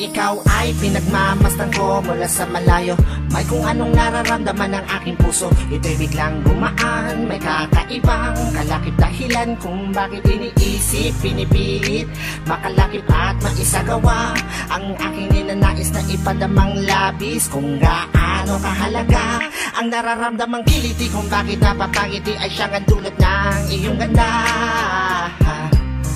ikaw ay pinagmamastan ko mula sa malayo. May kung anong nararamdaman ng aking puso, ito'y biglang gumaan. May kakaibang kalakip dahilan kung bakit iniisip, pinipilit makalakip at maisagawa ang aking ninanais na ipadamang labis. Kung gaano kahalaga ang nararamdamang kiliti, kung bakit napapangiti ay siyang ang dulot ng iyong ganda.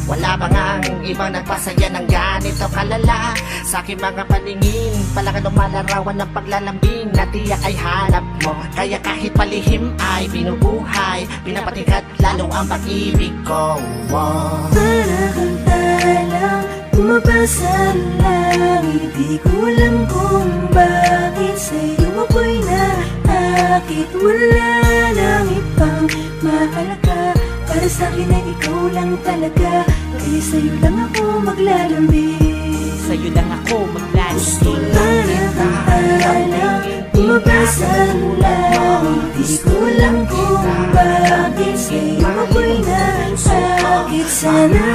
Wala ba ngang ibang nagpasaya ng ganito kalala? Sa aking mga paningin, palaka lumalarawan ng paglalambing na tiyak ay hanap mo. Kaya kahit palihim ay binubuhay, pinapatingkat lalo ang pag-ibig ko. Para kang talang bumabasa lang, hindi ko alam kung bakit sa'yo ako'y naakit. Wala nang ibang mahalaga, para sa'kin ay ikaw lang talaga. Kaya sa'yo lang ako maglalambing, sa'yo lang ako maglalambing. para kang talang bumabasa lang, hindi ko alam kung bakit sa'yo ako'y naakit. Sana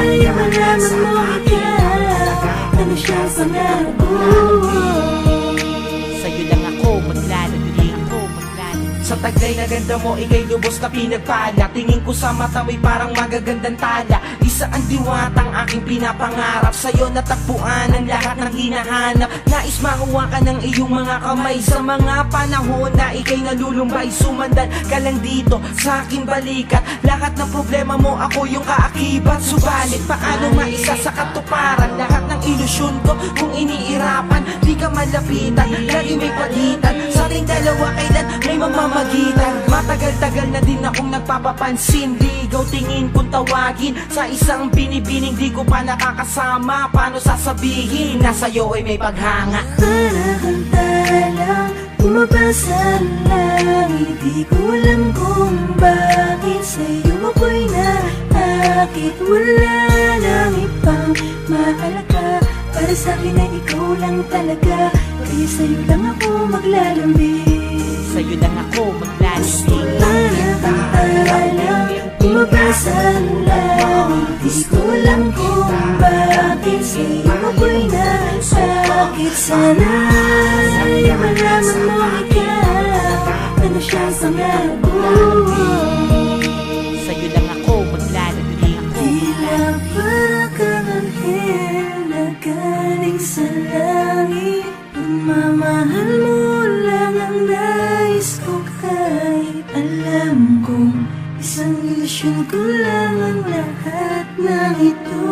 ay malaman mo ikaw, ano siyang pangarap ko. Sa'yo lang ako maglalambing, ako maglalambing. Sa taglay na ganda mo, ika'y lubos na pinagpala. Tingin ko sa mata mo'y parang magagandang tala. Isa ang diwatang aking pinapangarap, sa'yo natagpuan ang lahat ng hinahanap. Nais makuha ka ng iyong mga kamay sa mga panahon na ika'y nalulumbay. Sumandan ka lang dito sa aking balikat, lahat ng problema mo ako yung kaakibat. Subalit paano maisa sa katuparan lahat ng ilusyon ko kung iniirapan? Di ka malapitan, lagi may pagitan sa ating dalawa, kailan may mamamagitan. Matagal-tagal na din akong nagpapapansin, ligaw tingin kung tawagin sa isang binibining di ko pa nakakasama. Paano sasabihin na sa'yo ay may paghanga? Para kang talang bumabasa lang, hindi ko alam kung bakit sa'yo ako'y naakit. Wala nang ibang mahalaga, para sa'kin ay ikaw lang talaga. Kaya sa'yo lang ako maglalambing, Sa'yo lang ako maglalambing. para kang talang bumabasa lang, hindi ko alam kung bakit sa'yo ako'y naakit. Sana ay malaman mo ikaw, ano siyang pangarap ko. Sa'yo lang ako maglalambing, ako Tila para kang anghel na galing sa langit. Pagmamahal mo lang ang nais ko, kahit alam kong isang ilusyon ko lang ang lahat ng ito.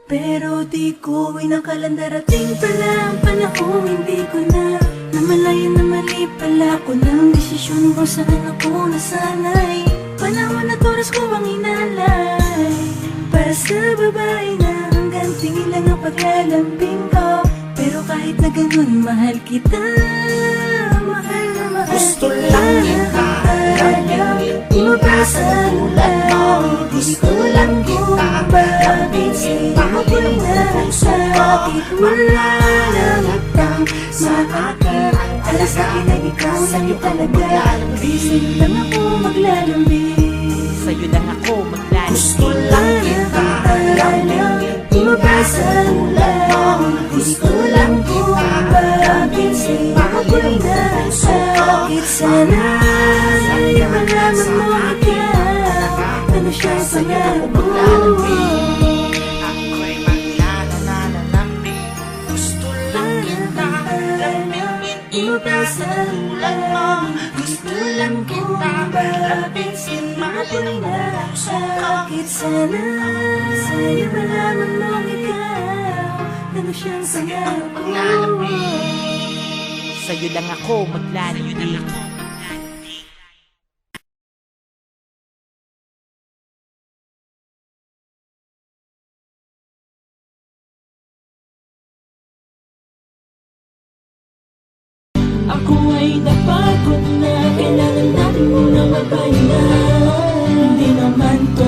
Pero di ko inakalang darating pala ang panahon, hindi ko na namalayan na mali pala ko ng desisyon kung saan ako nasanay. Panahon at oras ko ang inalay para sa babae na hanggang tingin lang ang paglalambing ko. Pero kahit na ganun, mahal kita, mahal na mahal Gusto kita. lang kita lambingin, Bumabasa lang, hindi ko lang kung bakit sa'yo ako'y nasakit. Wala nang ibang maakit, para sa'kin ay ikaw lang talaga. Kaya sa'yo lang ako maglalambing, Sa'yo lang ako gusto maglalambing. lang kita lambingin, bumabasa lang, hindi ko lang kung bakit sa'yo ako'y nasakit. Sana ay malaman mo ikaw, ano siyang pangarap ko. ako'y maglalalambing. Gusto lang kita lambingin, Bumabasa lang, gusto lang kita lambingin, ako'y nasakit. Sana sa'yo malaman mo ikaw, ano siyang pangarap ko. Sa'yo lang ako maglalambing. Ako ay napagod na, kailangan natin munang magpahinga. Hindi naman to